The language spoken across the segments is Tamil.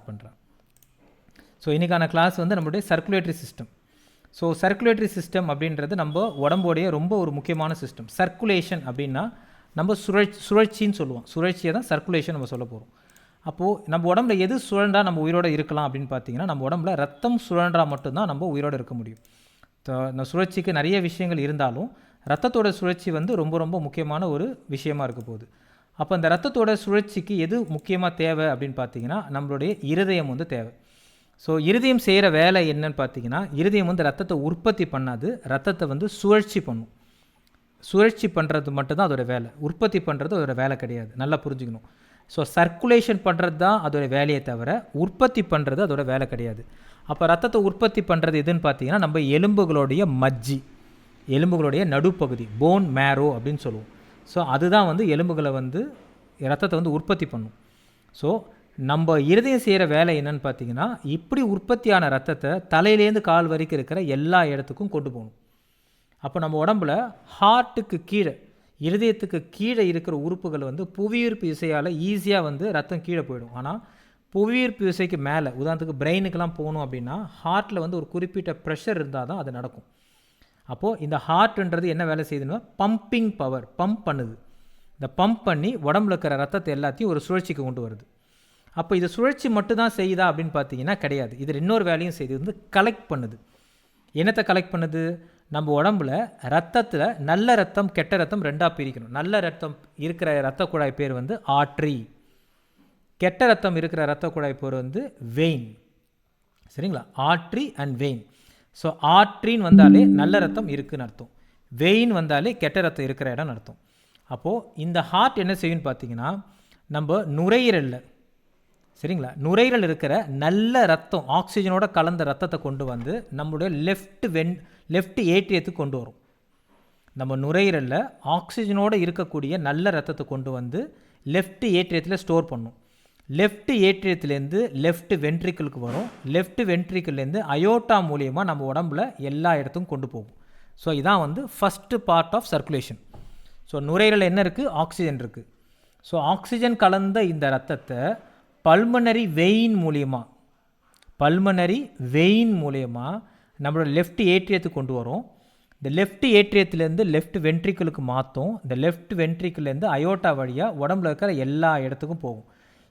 பண்ணுறேன். ஸோ இன்றைக்கான கிளாஸ் வந்து நம்மளுடைய circulatory system. So circulatory system அப்படின்றது நம்ம உடம்போடைய ரொம்ப ஒரு முக்கியமான சிஸ்டம். சர்க்குலேஷன் அப்படின்னா நம்ம சுழற்சின்னு சொல்லுவோம். சுழற்சியை தான் சர்க்குலேஷன் நம்ம சொல்ல போகிறோம். அப்போது நம்ம உடம்புல எது சுழன்றா நம்ம உயிரோடு இருக்கலாம் அப்படின்னு பார்த்தீங்கன்னா, நம்ம உடம்புல ரத்தம் சுழன்றா மட்டும்தான் நம்ம உயிரோடு இருக்க முடியும். இந்த சுழற்சிக்கு நிறைய விஷயங்கள் இருந்தாலும் ரத்தத்தோட சுழற்சி வந்து ரொம்ப ரொம்ப முக்கியமான ஒரு விஷயமா இருக்க போகுது. அப்போ அந்த ரத்தத்தோட சுழற்சிக்கு எது முக்கியமாக தேவை அப்படின்னு பார்த்தீங்கன்னா, நம்மளுடைய இருதயம் வந்து தேவை. ஸோ இருதயம் செய்கிற வேலை என்னன்னு பார்த்தீங்கன்னா, இருதயம் வந்து ரத்தத்தை உற்பத்தி பண்ணாது, ரத்தத்தை வந்து சுழற்சி பண்ணும். சுழற்சி பண்ணுறது மட்டும்தான் அதோட வேலை. உற்பத்தி பண்ணுறது அதோட வேலை கிடையாது. நல்லா புரிஞ்சுக்கணும். ஸோ சர்க்குலேஷன் பண்ணுறது தான் அதோட வேலையை தவிர உற்பத்தி பண்ணுறது அதோட வேலை கிடையாது. அப்போ ரத்தத்தை உற்பத்தி பண்ணுறது எதுன்னு பார்த்தீங்கன்னா, நம்ம எலும்புகளுடைய மஜ்ஜி, எலும்புகளுடைய நடுப்பகுதி, போன் மேரோ அப்படின்னு சொல்லுவோம். ஸோ அதுதான் வந்து எலும்புகளை வந்து ரத்தத்தை வந்து உற்பத்தி பண்ணும். ஸோ நம்ம இருதயம் செய்கிற வேலை என்னன்னு பார்த்தீங்கன்னா, இப்படி உற்பத்தியான ரத்தத்தை தலையிலேருந்து கால் வரைக்கும் இருக்கிற எல்லா இடத்துக்கும் கொண்டு போகணும். அப்போ நம்ம உடம்புல ஹார்ட்டுக்கு கீழே, இருதயத்துக்கு கீழே இருக்கிற உறுப்புகள் வந்து புவியீர்ப்பு விசையால் ஈஸியாக வந்து ரத்தம் கீழே போயிடும். ஆனால் புவியீர்ப்பு விசைக்கு மேலே, உதாரணத்துக்கு பிரெயினுக்கெலாம் போகணும் அப்படின்னா ஹார்ட்டில் வந்து ஒரு குறிப்பிட்ட ப்ரெஷர் இருந்தால் தான் அது நடக்கும். அப்போது இந்த ஹார்ட்ன்றது என்ன வேலை செய்யுதுன்னா, பம்பிங் பவர், பம்ப் பண்ணுது. இந்த பம்ப் பண்ணி உடம்புல இருக்கிற ரத்தத்தை எல்லாத்தையும் ஒரு சுழற்சிக்கு கொண்டு வருது. அப்போ இது சுழற்சி மட்டும்தான் செய்யுதா அப்படின்னு பார்த்தீங்கன்னா கிடையாது. இது இன்னொரு வேலையும் செய்யுது, வந்து கலெக்ட் பண்ணுது. என்னத்தை கலெக்ட் பண்ணுது? நம்ம உடம்புல ரத்தத்தில் நல்ல ரத்தம் கெட்ட ரத்தம் ரெண்டாக பிரிக்கணும். நல்ல ரத்தம் இருக்கிற ரத்த குழாய் பேர் வந்து ஆர்ட்ரி, கெட்ட ரத்தம் இருக்கிற ரத்த குழாய் பேர் வந்து வெயின். சரிங்களா? Artery and vein. ஸோ ஆர்ட்ரின்னு வந்தாலே நல்ல ரத்தம் இருக்குன்னு அர்த்தம், வெயின் வந்தாலே கெட்ட ரத்தம் இருக்கிற இடம்னு அர்த்தம். அப்போது இந்த ஹார்ட் என்ன செய்யுன்னு பார்த்தீங்கன்னா, நம்ம நுரையீரலில், சரிங்களா, நுரையீரல் இருக்கிற நல்ல ரத்தம், ஆக்சிஜனோட கலந்த ரத்தத்தை கொண்டு வந்து நம்மளுடைய லெஃப்ட் ஏட்ரியத்துக்கு கொண்டு வரும். நம்ம நுரையீரலில் ஆக்சிஜனோடு இருக்கக்கூடிய நல்ல ரத்தத்தை கொண்டு வந்து லெஃப்ட் ஏட்ரியத்தில் ஸ்டோர் பண்ணும். லெஃப்ட் ஏட்ரியத்துலேருந்து லெஃப்ட் வென்ட்ரிக்கிளுக்கு வரும். லெஃப்ட் வென்ட்ரிக்கிள்லேருந்து அயோட்டா மூலியமாக நம்ம உடம்புல எல்லா இடத்துக்கும் கொண்டு போகும். ஸோ இதான் வந்து first part of circulation. So நுரையீரல் என்ன இருக்குது? ஆக்சிஜன் இருக்குது. ஸோ ஆக்சிஜன் கலந்த இந்த ரத்தத்தை பல்மனரி வெயின் மூலியமாக நம்மளோட லெஃப்ட் ஏட்ரியத்துக்கு கொண்டு வரும். இந்த லெஃப்ட் ஏட்ரியத்துலேருந்து லெஃப்ட் வென்ட்ரிக்கிளுக்கு மாற்றும். இந்த லெஃப்ட் வென்ட்ரிக்கிள்லேருந்து அயோட்டா வழியாக உடம்புல இருக்கிற எல்லா இடத்துக்கும் போகும்.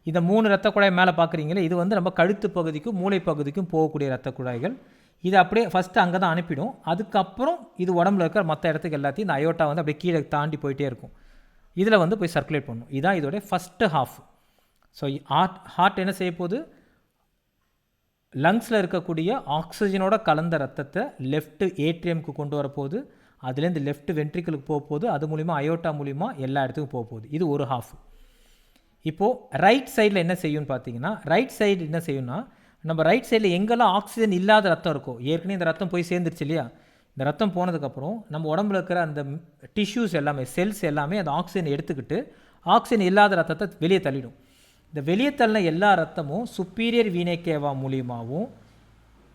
இந்த 3 ரத்த குழாய் மேலே பார்க்குறீங்களே, இது வந்து நம்ம கழுத்து பகுதிக்கும் மூளை பகுதிக்கும் போகக்கூடிய ரத்த குழாய்கள். இது அப்படியே ஃபஸ்ட்டு அங்கே தான் அனுப்பிடும். அதுக்கப்புறம் இது உடம்புல இருக்கிற மற்ற இடத்துக்கு எல்லாத்தையும் இந்த அயோட்டா வந்து அப்படியே கீழே தாண்டி போயிட்டே இருக்கும். இதில் வந்து போய் சர்க்குலேட் பண்ணும். இதுதான் இதோடைய ஃபஸ்ட்டு ஹாஃப். ஸோ ஹார்ட் என்ன செய்ய போகுது? லங்ஸில் இருக்கக்கூடிய ஆக்சிஜனோட கலந்த ரத்தத்தை லெஃப்ட் ஏட்ரியமுக்கு கொண்டு வரப்போகுது. அதுலேருந்து லெஃப்ட் வென்ட்ரிக்கிளுக்கு போக போகுது. அது மூலிமா அயோட்டா மூலிமா எல்லா இடத்துக்கும் போக போகுது. இது ஒரு ஹாஃப். இப்போது ரைட் சைடில் என்ன செய்யும்னு பார்த்தீங்கன்னா, ரைட் சைடு என்ன செய்யும்னா, நம்ம ரைட் சைடில் எங்கெல்லாம் ஆக்சிஜன் இல்லாத ரத்தம் இருக்கோ, ஏற்கனவே இந்த ரத்தம் போய் சேர்ந்துருச்சு இல்லையா, இந்த ரத்தம் போனதுக்கப்புறம் நம்ம உடம்புல இருக்கிற அந்த டிஷ்யூஸ் எல்லாமே, செல்ஸ் எல்லாமே அந்த ஆக்சிஜன் எடுத்துக்கிட்டு ஆக்சிஜன் இல்லாத ரத்தத்தை வெளியே தள்ளிடும். இந்த வெளியே தள்ளின எல்லா ரத்தமும் சுப்பீரியர் வீனேக்கேவா மூலியமாகவும்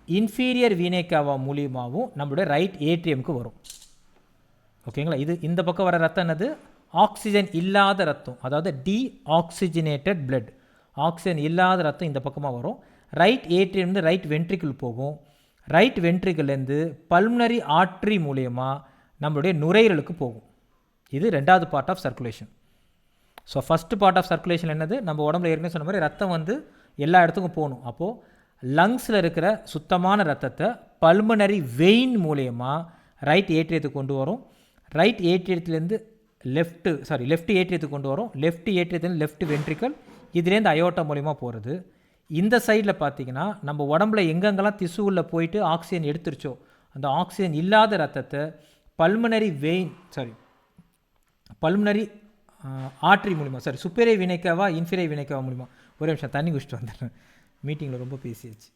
இன்ஃபீரியர் வீனேக்கேவா மூலியமாகவும் நம்மளுடைய ரைட் ஏட்ரியமுக்கு வரும். ஓகேங்களா? இது இந்த பக்கம் வர ரத்தம் என்னது? ஆக்சிஜன் இல்லாத ரத்தம், அதாவது டீஆக்சிஜனேட்டட் பிளட். ஆக்சிஜன் இல்லாத ரத்தம் இந்த பக்கமாக வரும். ரைட் ஏட்ரியம்லேருந்து ரைட் வென்ட்ரிக்கிள் போகும். ரைட் வென்ட்ரிக்கிள்லேருந்து பல்மனரி ஆர்ட்ரி மூலியமாக நம்மளுடைய நுரையீரலுக்கு போகும். இது ரெண்டாவது part of circulation. So first part of circulation என்னது? நம்ம உடம்புல ஏற்கனவே சொன்ன மாதிரி ரத்தம் வந்து எல்லா இடத்துக்கும் போகணும். அப்போது லங்ஸில் இருக்கிற சுத்தமான ரத்தத்தை பல்மனரி வெயின் மூலியமாக ரைட் ஏட்ரியத்துக்கு கொண்டு வரும். ரைட் ஏட்ரியத்துலேருந்து லெஃப்ட் ஏட்ரியத்துக்கு கொண்டு வரும். லெஃப்ட் ஏட்ரியத்துலேருந்து லெஃப்ட் வென்ட்ரிக்கல், இதுலேருந்து அயோட்டா மூலியமாக போகிறது. இந்த சைடில் பார்த்தீங்கன்னா, நம்ம உடம்புல எங்கெங்கெல்லாம் திசுவில் போயிட்டு ஆக்சிஜன் எடுத்துருச்சோ அந்த ஆக்சிஜன் இல்லாத ரத்தத்தை பல்மனரி ஆர்ட்ரி மூலிமா, சுப்பீரியர் வீனேக்கேவா இன்ஃபீரியர் வீனேக்கேவா மூலிமா. ஒரே நிமிஷம் தண்ணி குடிச்சிட்டு வந்துடுறேன், மீட்டிங்கில் ரொம்ப பேசியாச்சு.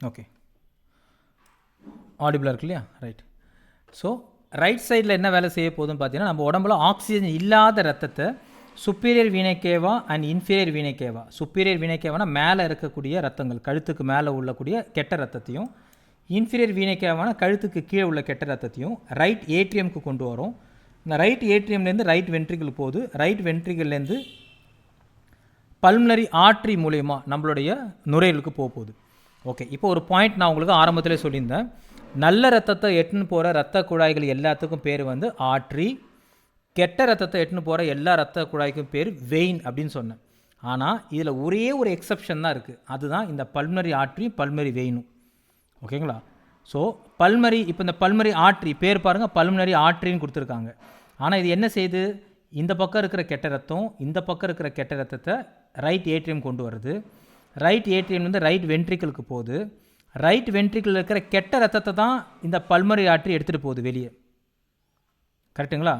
ஓகே, ஆடிபிளாக இருக்கு இல்லையா? ரைட். ஸோ ரைட் சைடில் என்ன வேலை செய்ய போகுதுன்னு பார்த்தீங்கன்னா, நம்ம உடம்புல ஆக்சிஜன் இல்லாத ரத்தத்தை சுப்பீரியர் வீணைக்கேவா அண்ட் இன்ஃபீரியர் வீணைக்கேவா. சுப்பீரியர் வீணைக்கேவானா மேலே இருக்கக்கூடிய ரத்தங்கள், கழுத்துக்கு மேலே உள்ளக்கூடிய கெட்ட ரத்தத்தையும், இன்ஃபீரியர் வீணைக்கேவானா கழுத்துக்கு கீழே உள்ள கெட்ட ரத்தத்தையும் ரைட் ஏட்ரியமுக்கு கொண்டு வரும். இந்த ரைட் ஏட்ரியம்லேருந்து ரைட் வென்ட்ரிக்கிள் போகுது. ரைட் வென்ட்ரிக்கிள்லேருந்து பல்மனரி ஆர்ட்ரி மூலயமா நம்மளுடைய நுரையீரலுக்கு போகுது. ஓகே, இப்போ ஒரு பாயிண்ட் நான் உங்களுக்கு ஆரம்பத்திலே சொல்லியிருந்தேன். நல்ல ரத்தத்தை எட்டுன்னு போகிற ரத்த குழாய்கள் எல்லாத்துக்கும் பேர் வந்து ஆர்ட்ரி. கெட்ட ரத்தத்தை எட்டுன்னு போகிற எல்லா ரத்த குழாய்க்கும் பேர் வெயின் அப்படின்னு சொன்னேன். ஆனால் இதில் ஒரே ஒரு எக்ஸப்ஷன் தான் இருக்குது. அதுதான் இந்த பல்மனரி ஆர்ட்ரி, பல்மனரி வெயினும். ஓகேங்களா? ஸோ பல்மரி, இப்போ இந்த பல்மனரி ஆர்ட்ரி பேர் பாருங்கள், பல்மனரி ஆர்ட்ரின்னு கொடுத்துருக்காங்க. ஆனால் இது என்ன செய்யுது? இந்த பக்கம் இருக்கிற கெட்ட ரத்தம், இந்த பக்கம் இருக்கிற கெட்ட ரத்தத்தை ரைட் ஏட்ரியம் கொண்டு வருது. ரைட் ஏட்ரியம் வந்து ரைட் வென்ட்ரிக்கிளுக்கு போகுது. ரைட் வென்ட்ரிக்கிள் இருக்கிற கெட்ட ரத்தத்தை தான் இந்த பல்மனரி ஆர்ட்ரி எடுத்துகிட்டு போகுது வெளியே. கரெக்டுங்களா?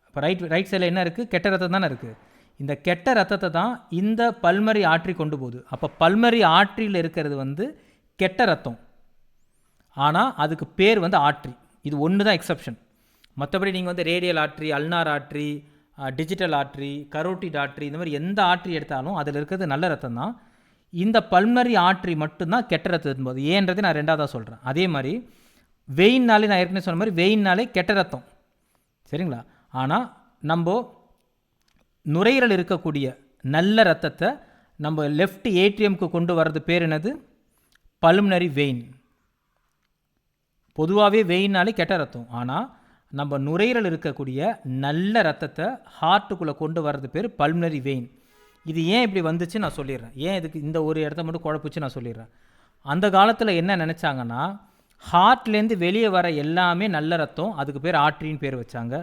இப்போ ரைட் சைடில் என்ன இருக்குது? கெட்ட ரத்தம் தானே இருக்குது. இந்த கெட்ட ரத்தத்தை தான் இந்த பல்மனரி ஆர்ட்ரி கொண்டு போகுது. அப்போ பல்மனரி ஆர்ட்ரியில் இருக்கிறது வந்து கெட்ட ரத்தம், ஆனால் அதுக்கு பேர் வந்து ஆர்ட்ரி. இது ஒன்று தான் எக்ஸப்ஷன். மற்றபடி நீங்கள் வந்து radial artery, ulnar artery, digital artery, carotid artery, இந்த மாதிரி எந்த ஆர்ட்ரி எடுத்தாலும் அதில் இருக்கிறது நல்ல ரத்தம் தான். இந்த பல்மனரி ஆர்ட்ரி மட்டும்தான் கெட்ட ரத்தம் போது. ஏன்றதை நான் ரெண்டாவதாக சொல்கிறேன். அதே மாதிரி வெயின்னாலே, நான் ஏற்கனவே சொன்ன மாதிரி வெயின்னாலே கெட்ட ரத்தம், சரிங்களா? ஆனால் நம்ம நுரையீரல் இருக்கக்கூடிய நல்ல ரத்தத்தை நம்ம லெஃப்ட் ஏட்ரியமுக்கு கொண்டு வர்றது பேர் என்னது? Pulmonary vein. பொதுவாகவே வெயின்னாலே கெட்ட ரத்தம், ஆனால் நம்ம நுரையீரல் இருக்கக்கூடிய நல்ல ரத்தத்தை ஹார்ட்டுக்குள்ளே கொண்டு வர்றது பேர் பல்மனரி வெயின். இது ஏன் இப்படி வந்துச்சு நான் சொல்லிடுறேன். ஏன் இதுக்கு இந்த ஒரு இடத்த மட்டும் குழப்பிச்சு நான் சொல்லிடுறேன். அந்த காலத்தில் என்ன நினச்சாங்கன்னா, ஹார்ட்லேருந்து வெளியே வர எல்லாமே நல்ல ரத்தம், அதுக்கு பேர் ஆர்ட்ரின்னு பேர் வச்சாங்க.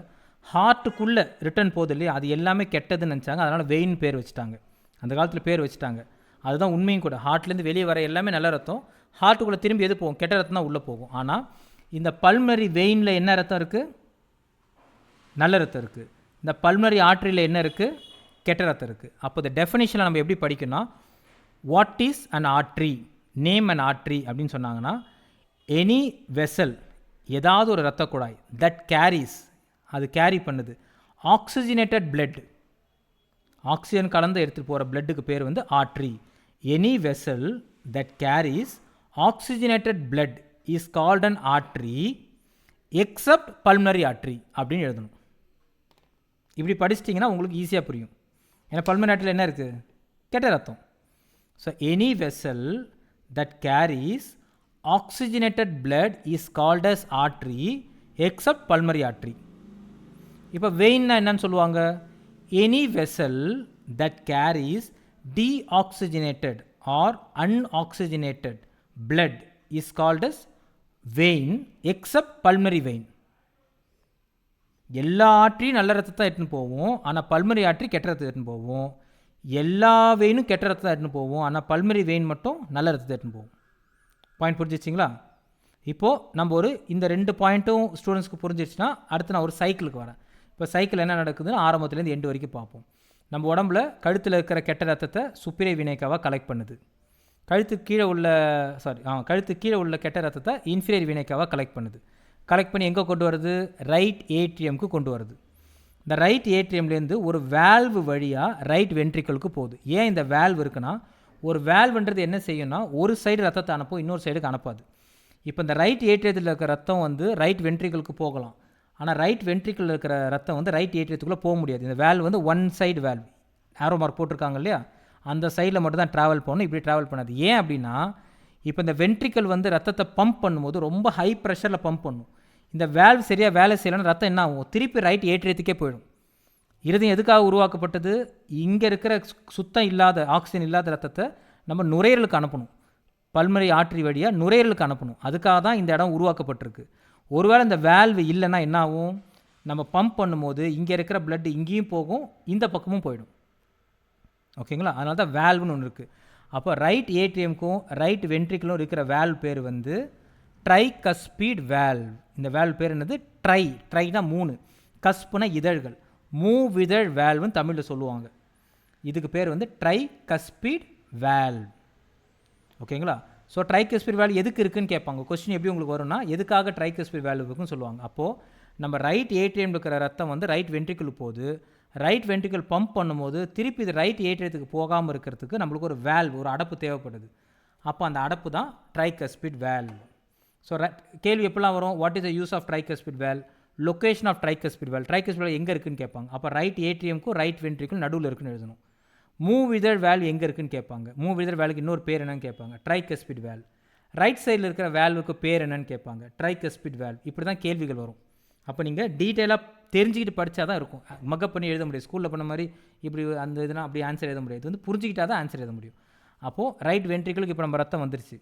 ஹார்ட்டுக்குள்ளே ரிட்டர்ன் போகுது இல்லையா, அது எல்லாமே கெட்டதுன்னு நினச்சாங்க. அதனால் வெயின் பேர் வச்சுட்டாங்க, அந்த காலத்தில் பேர் வச்சுட்டாங்க. அதுதான் உண்மையும் கூட. ஹார்ட்லேருந்து வெளியே வர எல்லாமே நல்ல ரத்தம், ஹார்ட்டுக்குள்ளே திரும்பி எது போகும்? கெட்ட ரத்தம் தான் உள்ளே போகும். ஆனால் இந்த பல்மனரி வெயினில் என்ன ரத்தம் இருக்குது? நல்ல ரத்தம் இருக்குது. இந்த பல்மனரி ஆர்ட்ரியில் என்ன இருக்குது? கெட்ட ரத்தம் இருக்குது. அப்போ இந்த டெஃபினிஷனில் நம்ம எப்படி படிக்கணும்னா, what is an artery, name an artery அப்படின்னு சொன்னாங்கன்னா, எனி வெசல், ஏதாவது ஒரு ரத்த குழாய், தட் கேரிஸ், அது கேரி பண்ணுது ஆக்சிஜனேட்டட் பிளட், ஆக்சிஜன் கலந்து எடுத்துகிட்டு போகிற பிளட்டுக்கு பேர் வந்து artery. Any vessel that carries oxygenated blood is called an artery except pulmonary artery அப்படின்னு எழுதணும். இப்படி படிச்சிட்டிங்கன்னா உங்களுக்கு ஈஸியாக புரியும். ஏன்னா பல்மனரி ஆர்ட்ரியில் என்ன இருக்குது? கெட்ட ரத்தம். So any vessel that carries oxygenated blood is called as artery except pulmonary artery. இப்போ வெயின்னா என்னன்னு சொல்லுவாங்க? Any vessel that carries deoxygenated or unoxygenated blood is called as vein except pulmonary vein. எல்லா ஆர்ட்ரியும் நல்ல ரத்தத்தை எடுத்துன்னு போவோம், ஆனால் பல்மனரி ஆர்ட்ரி கெட்ட ரத்தத்தை எடுத்துன்னு போவோம். எல்லா வெயினும் கெட்ட ரத்தத்தை எடுத்துன்னு போவோம், ஆனால் பல்மனரி வெயின் மட்டும் நல்ல ரத்தத்தை எடுத்துன்னு போவோம். பாயிண்ட் புரிஞ்சிச்சிங்களா? இப்போது நம்ம இந்த 2 பாயிண்ட்டும் ஸ்டூடெண்ட்ஸ்க்கு புரிஞ்சிடுச்சுன்னா அடுத்து நான் ஒரு சைக்கிளுக்கு வரேன். இப்போ சைக்கிள் என்ன நடக்குதுன்னு ஆரம்பத்துலேருந்து எண்டு வரைக்கும் பார்ப்போம். நம்ம உடம்புல கழுத்தில் இருக்கிற கெட்ட ரத்தத்தை சுப்பீரியர் வீணைக்காவாக கலெக்ட் பண்ணுது. கழுத்துக்கு கீழே உள்ள கெட்ட ரத்தத்தை இன்ஃபீரியர் வீணைக்காவாக கலெக்ட் பண்ணுது. கலெக்ட் பண்ணி எங்கே கொண்டு வருது? ரைட் ஏட்ரியமுக்கு கொண்டு வருது. இந்த ரைட் ஏட்ரியம்லேருந்து ஒரு வேல்வு வழியாக ரைட் வென்ட்ரிக்கலுக்கு போகுது. ஏன் இந்த வேல்வு இருக்குன்னா, ஒரு வேல்வுன்றது என்ன செய்யும்னா, ஒரு சைடு ரத்தத்தை அனுப்பும், இன்னொரு சைடுக்கு அனுப்பாது. இப்போ இந்த ரைட் ஏட்ரியத்தில் இருக்கிற ரத்தம் வந்து ரைட் வென்ட்ரிக்கலுக்கு போகலாம், ஆனால் ரைட் வென்ட்ரிக்கல் இருக்கிற ரத்தம் வந்து ரைட் ஏட்ரியத்துக்குள்ளே போக முடியாது. இந்த வேல்வு வந்து one side valve, arrow mark போட்டிருக்காங்க இல்லையா, அந்த சைடில் மட்டும் தான் ட்ராவல் பண்ணணும், இப்படி ட்ராவல் பண்ணாது. ஏன் அப்படின்னா, இப்போ இந்த வென்ட்ரிக்கல் வந்து ரத்தத்தை பம்ப் பண்ணும்போது ரொம்ப ஹை ப்ரெஷரில் பம்ப் பண்ணும். இந்த வேல்வ் சரியாக வேலை செய்யலைன்னா ரத்தம் என்ன ஆகும்? திருப்பி ரைட் ஏட்ரியத்துக்கே போயிடும். இருதயம் எதுக்காக உருவாக்கப்பட்டது? இங்கே இருக்கிற சுத்தம் இல்லாத, ஆக்சிஜன் இல்லாத ரத்தத்தை நம்ம நுரையீரலுக்கு அனுப்பணும், பல்மனரி ஆர்ட்ரி வழியாக நுரையீரலுக்கு அனுப்பணும். அதுக்காக தான் இந்த இடம் உருவாக்கப்பட்டிருக்கு. ஒருவேளை இந்த வேல்வு இல்லைன்னா என்ன ஆகும்? நம்ம பம்ப் பண்ணும்போது இங்கே இருக்கிற பிளட் இங்கேயும் போகும், இந்த பக்கமும் போயிடும். ஓகேங்களா? அதனால தான் வேல்வுன்னு ஒன்று இருக்குது. அப்போ ரைட் ஏட்ரியமுக்கும் ரைட் வென்ட்ரிக்கலும் இருக்கிற வேல்வ் பேர் வந்து ட்ரைகஸ்பீட் வேல்வ். இந்த வேல்வ் பேர் என்னது? ட்ரைனா 3, கஸ்புனா இதழ்கள், மூவிதழ் வேல்வுன்னு தமிழில் சொல்லுவாங்க. இதுக்கு பேர் வந்து ட்ரைகஸ்பீட் வேல்வ். ஓகேங்களா? ஸோ ட்ரைகஸ்பிட் வேல்வ் எதுக்கு இருக்குன்னு கேட்பாங்க. கொஸ்டின் எப்படி உங்களுக்கு வரும்னா, எதுக்காக ட்ரைகஸ்பிட் வேல்வ் இருக்குன்னு சொல்லுவாங்க. அப்போது நம்ம ரைட் ஏட்ரியம் இருக்கிற ரத்தம் வந்து ரைட் வென்ட்ரிக்கிள் போகுது. ரைட் வென்ட்ரிக்கிள் பம்ப் பண்ணும்போது திருப்பி இது ரைட் ஏட்ரியத்துக்கு போகாமல் இருக்கிறதுக்கு நம்மளுக்கு ஒரு வேல்வ், ஒரு அடப்பு தேவைப்படுது. அப்போ அந்த அடப்பு தான் ட்ரைகஸ்பிட் வேல்வ். ஸோ கேள்வி எப்படிலாம் வரும், what is the use of tricuspid valve, location of tricuspid valve, tricuspid valve எங்கே இருக்குன்னு கேட்பாங்க. அப்போ ரைட் ஏட்ரியமுக்கும் ரைட் வென்ட்ரிக்கிள் நடுவில் இருக்குன்னு எழுதணும். மூவ் விதர் வேல்வ் எங்கே இருக்குன்னு கேட்பாங்க. மூவ் விதர் வேல்வுக்கு இன்னொரு பேர் என்னன்னு கேட்பாங்க, ட்ரைகஸ்பிட் வேல்வ். ரைட் சைடில் இருக்கிற வேல்வுக்கு பேர் என்னன்னு கேட்பாங்க, ட்ரைகஸ்பிட் வேல்வ். இப்படி தான் கேள்விகள் வரும். அப்போ நீங்கள் டீட்டெயிலாக தெரிஞ்சுக்கிட்டு படித்தா தான் இருக்கும். மக்கப் பண்ணி எழுத முடியாது. ஸ்கூலில் பண்ண மாதிரி இப்படி அந்த இதுனா அப்படி ஆன்சர் எழுத முடியாது. இது வந்து புரிஞ்சுக்கிட்டா தான் ஆன்சர் எழுத முடியும். அப்போது ரைட் வென்ட்ரிக்கிளுக்கு இப்போ நம்ம ரத்தம் வந்துருச்சு.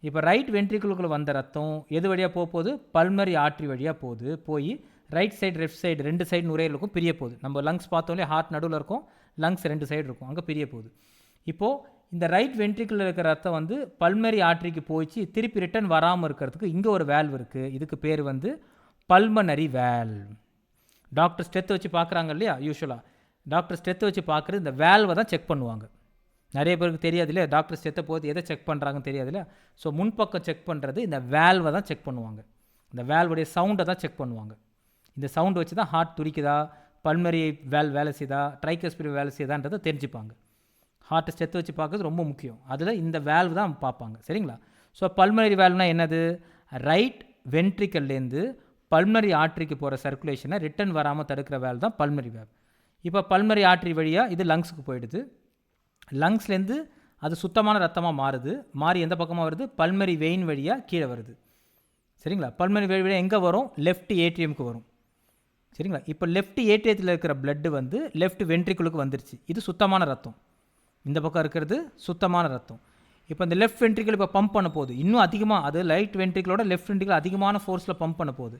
இப்போ ரைட் வென்ட்ரிக்கிளுக்குள்ளே வந்த ரத்தம் எது வழியாக போகுது, பல்மரி ஆர்ட்ரி வழியாக போகுது. போய் ரைட் சைடு லெஃப்ட் சைடு ரெண்டு சைடு நுரையீரலுக்கும் பிரிய போகுது. நம்ம லங்ஸ் பார்த்தோம்லே ஹார்ட் நடுவில் இருக்கும், லங்ஸ் ரெண்டு சைடு இருக்கும், அங்கே பிரிய போகுது. இப்போது இந்த ரைட் வென்ட்ரிக்கிளில் இருக்கிற ரத்தம் வந்து பல்மரி ஆர்ட்ரிக்கு போயிடுச்சு, திருப்பி ரிட்டர்ன் வராமல் இருக்கிறதுக்கு இங்கே ஒரு வேல்வ் இருக்குது. இதுக்கு பேர் வந்து பல்மனரி வேல்வ். டாக்டர் ஸ்டெத்தை வச்சு பார்க்குறாங்க இல்லையா, யூஸ்வலாக டாக்டர் ஸ்டெத்தை வச்சு பார்க்குறது இந்த வேல்வை தான் செக் பண்ணுவாங்க. நிறைய பேருக்கு தெரியாது இல்லையா, டாக்டர் ஸ்டெத்தை போது எதை செக் பண்ணுறாங்கன்னு தெரியாது இல்லையா. ஸோ முன்பக்கம் செக் பண்ணுறது இந்த வேல்வை தான் செக் பண்ணுவாங்க. இந்த வேல்வுடைய சவுண்டை தான் செக் பண்ணுவாங்க. இந்த சவுண்டு வச்சு தான் ஹார்ட் துடிக்குதா, பல்மரி வேலை செய்தா, ட்ரைகஸ்பிட் வேலை செய்தான்றதை தெரிஞ்சுப்பாங்க. ஹார்ட் ஸ்டெத்தை வச்சு பார்க்குறது ரொம்ப முக்கியம். அதில் இந்த வேல்வு தான் பார்ப்பாங்க. சரிங்களா. ஸோ பல்மனரி வேல்வ்னா என்னது, ரைட் வென்ட்ரிக்கல்லேருந்து பல்மரி ஆர்ட்ரிக்கு போகிற சர்க்குலேஷனை ரிட்டர்ன் வராமல் தடுக்கிற வேல்வ் தான் பல்மரி வேல்வ். இப்போ பல்மரி ஆர்ட்ரி வழியாக இது லங்ஸுக்கு போயிடுது. லங்ஸ்லேருந்து அது சுத்தமான ரத்தமாக மாறுது. மாறி எந்த பக்கமாக வருது, பல்மரி வெயின் வழியாக கீழே வருது. சரிங்களா. பல்மரி வெயின் வழியாக எங்கே வரும், லெஃப்ட் ஏட்ரியமுக்கு வரும். சரிங்களா. இப்போ லெஃப்ட் ஏட்ரியத்தில் இருக்கிற பிளட்டு வந்து லெஃப்ட் வென்ட்ரிக்கிளுக்கு வந்துருச்சு. இது சுத்தமான ரத்தம். இந்த பக்கம் இருக்கிறது சுத்தமான ரத்தம். இப்போ இந்த லெஃப்ட் வென்ட்ரிக்கிள் இப்போ பம்ப் பண்ண போகுது இன்னும் அதிகமாக. அது ரைட் வென்ட்ரிக்கிளோட லெஃப்ட் வென்ட்ரிக்கிள் அதிகமான ஃபோர்ஸில் பம்ப் பண்ண போகுது.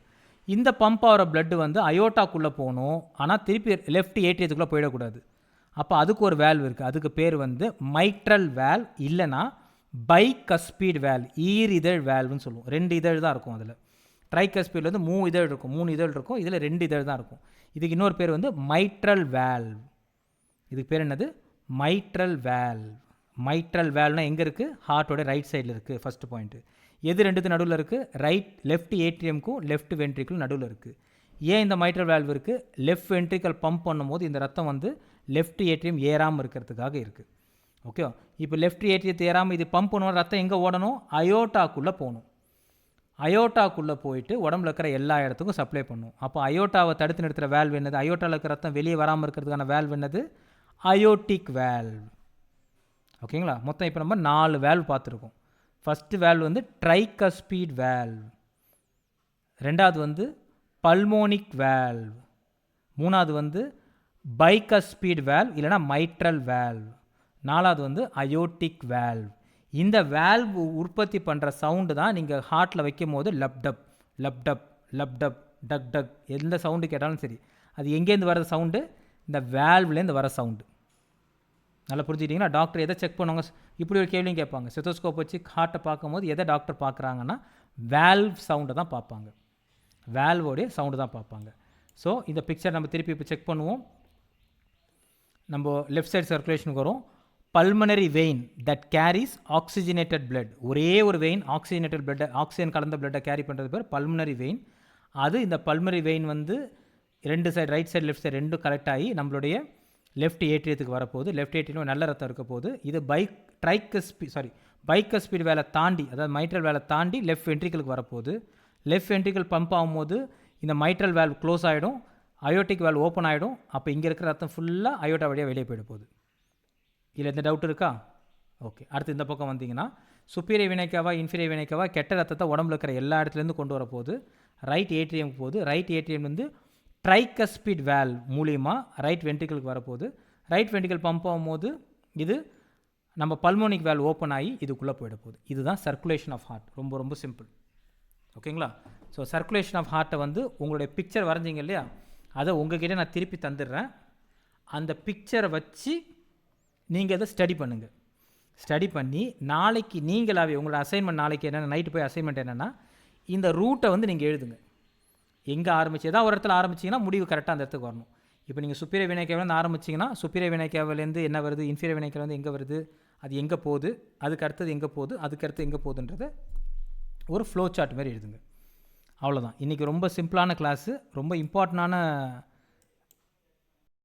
இந்த பம்ப் ஆகிற பிளட்டு வந்து அயோட்டாக்குள்ளே போகணும், ஆனால் திருப்பி லெஃப்ட் ஏட்ரியத்துக்குள்ளே போயிடக்கூடாது. அப்போ அதுக்கு ஒரு வேல்வ் இருக்குது. அதுக்கு பேர் வந்து மைட்ரல் வேல்வ், இல்லைனா பைகஸ்பீட் வேல்வ், ஈரிதழ் வேல்வ்னு சொல்லுவோம். ரெண்டு இதழ் தான் இருக்கும். அதில் ட்ரைகஸ்பீடில் வந்து 3 இதழ் இருக்கும், 3 இதழ் இருக்கும். இதில் 2 இதழ் தான் இருக்கும். இதுக்கு இன்னொரு பேர் வந்து மைட்ரல் வேல்வ். இதுக்கு பேர் என்னது, மைட்ரல் வேல்வ். மைட்ரல் வேல்வ்னா எங்கே இருக்குது, ஹார்ட்டோட ரைட் சைடில் இருக்குது. First point. எது ரெண்டுத்து நடுவில் இருக்குது, லெஃப்ட் ஏட்ரியமுக்கும் லெஃப்ட் வென்ட்ரிக்கிள் நடுவில் இருக்குது. ஏன் இந்த மைட்ரல் வேல்வ் இருக்குது, லெஃப்ட் வென்ட்ரிக்கல் பம்ப் பண்ணும்போது இந்த ரத்தம் வந்து லெஃப்ட் ஏட்ரியம் ஏறாமல் இருக்கிறதுக்காக இருக்குது. ஓகே. இப்போ லெஃப்ட் ஏட்ரியத்தை ஏறாமல் இது பம்ப் பண்ணுவோம், ரத்தம் எங்கே ஓடணும், அயோட்டாக்குள்ளே போகணும். அயோட்டாக்குள்ளே போயிட்டு உடம்புல இருக்கிற எல்லா இடத்துக்கும் சப்ளை பண்ணும். அப்போ அயோட்டாவை தடுத்து நிறுத்துகிற வேல்வ் என்னது, அயோட்டாவில் இருக்கிற ரத்தம் வெளியே வராமல் இருக்கிறதுக்கான வேல்வ் என்னது, அயோட்டிக் வேல்வ். ஓகேங்களா. மொத்தம் இப்போ நம்ம 4 வேல்வ் பார்த்துருக்கோம். ஃபஸ்ட்டு வேல்வ் வந்து ட்ரைகஸ்பீட் வேல்வ், ரெண்டாவது வந்து பல்மோனிக் வேல்வ், மூணாவது வந்து பைகஸ்பீட் வேல்வ் இல்லைனா மைட்ரல் வேல்வ், நாலாவது வந்து அயோட்டிக் வேல்வ். இந்த வேல்வ் உற்பத்தி பண்ணுற சவுண்டு தான் நீங்கள் ஹார்ட்டில் வைக்கும் போது லப்டப் லப்டப் லப்டப் டக் டக் எந்த சவுண்டு கேட்டாலும் சரி, அது எங்கேருந்து வர சவுண்டு, இந்த வேல்வ்லேருந்து வர சவுண்டு. நல்லா புரிஞ்சுக்கிட்டிங்களா. டாக்டர் எதை செக் பண்ணுவாங்க, இப்படி ஒரு கேள்வியும் கேட்பாங்க. ஸ்டெத்தோஸ்கோப் வச்சு ஹார்ட்டை பார்க்கும்போது எதை டாக்டர் பார்க்குறாங்கன்னா வேல்வ் சவுண்டை தான் பார்ப்பாங்க, வேல்வோடைய சவுண்டு தான் பார்ப்பாங்க. ஸோ இந்த பிக்சர் நம்ம திருப்பி இப்போ செக் பண்ணுவோம். நம்ம லெஃப்ட் சைடு சர்க்குலேஷனுக்கு வரும். Pulmonary vein that carries oxygenated blood, ஒரே ஒரு வெயின் ஆக்சிஜனேட்டட் பிளட்டை, ஆக்சிஜன் கலந்த பிளட்டை கேரி பண்ணுறது பேர் பல்மனரி வெயின். அது இந்த பல்மனரி வெயின் வந்து ரெண்டு side, right side left side ரெண்டும் கலெக்ட் ஆகி நம்மளுடைய லெஃப்ட் ஏட்ரியத்துக்கு வரப்போகுது. லெஃப்ட் ஏட்ரியம் நல்ல ரத்தம் இருக்க போகுது. இது பைகஸ்பீட் வேலை தாண்டி, அதாவது மைட்ரல் வேலை தாண்டி லெஃப்ட் வென்ட்ரிக்கிளுக்கு வரப்போகுது. லெஃப்ட் வென்ட்ரிக்கிள் பம்ப் ஆகும்போது இந்த மைட்ரல் வேல்வ் க்ளோஸ் ஆகிடும், அயோட்டிக் வேல்வ் ஓப்பன் ஆகிடும். அப்போ இங்கே இருக்கிற ரத்தம் ஃபுல்லாக அயோட்டா வழியாக வெளியே போயிட போகுது. இதில் எந்த டவுட் இருக்கா? ஓகே. அடுத்து இந்த பக்கம் வந்தீங்கன்னா சுப்பீரியர் வினைக்காவா இன்ஃபீரியர் வினைக்காவா கெட்ட ரத்தத்தை உடம்புல இருக்கிற எல்லா இடத்துலேருந்து கொண்டு வர போகுது. ரைட் ஏட்ரியமுக்கு போகுது. ரைட் ஏட்ரியம் வந்து ட்ரைகஸ்பீட் வேல்வ் மூலிமா ரைட் வென்ட்ரிக்கிளுக்கு வரப்போகுது. ரைட் வென்ட்ரிக்கிள் பம்ப் ஆகும்போது இது நம்ம பல்மோனிக் வேல்வ் ஓப்பன் ஆகி இதுக்குள்ளே போயிட போகுது. இதுதான் சர்க்குலேஷன் ஆஃப் ஹார்ட். ரொம்ப ரொம்ப சிம்பிள். ஓகேங்களா. ஸோ சர்க்குலேஷன் ஆஃப் ஹார்ட்டை வந்து உங்களுடைய பிக்சர் வரைஞ்சிங்க இல்லையா, அதை உங்ககிட்ட நான் திருப்பி தந்துடுறேன். அந்த பிக்சரை வச்சு நீங்கள் அதை ஸ்டடி பண்ணுங்கள். ஸ்டடி பண்ணி நாளைக்கு நீங்களாகவே உங்களோட அசைன்மெண்ட், நாளைக்கு என்னென்ன நைட்டு போய் அசைன்மெண்ட் என்னென்னா இந்த ரூட்டை வந்து நீங்கள் எழுதுங்க. எங்கே ஆரம்பிச்சு ஏதாவது ஒரு இடத்துல ஆரம்பிச்சிங்கன்னா முடிவு கரெக்டாக அந்த இடத்துக்கு வரணும். இப்போ நீங்கள் சுப்பீரியர் வினைக்காவிலேருந்து ஆரம்பிச்சிங்கன்னா சுப்பீரியர் வினைக்காவிலேருந்து என்ன வருது, இன்ஃபீரியர் வினைக்காவிலேருந்து எங்கே வருது, அது எங்கே போகுது, அதுக்கு அடுத்தது எங்கே போகுது, அதுக்கு அடுத்து எங்கே போகுதுன்றத ஒரு ஃப்ளோ சார்ட் மாதிரி எழுதுங்க. அவ்வளோதான். இன்றைக்கி ரொம்ப சிம்பிளான கிளாஸு, ரொம்ப இம்பார்ட்டண்டான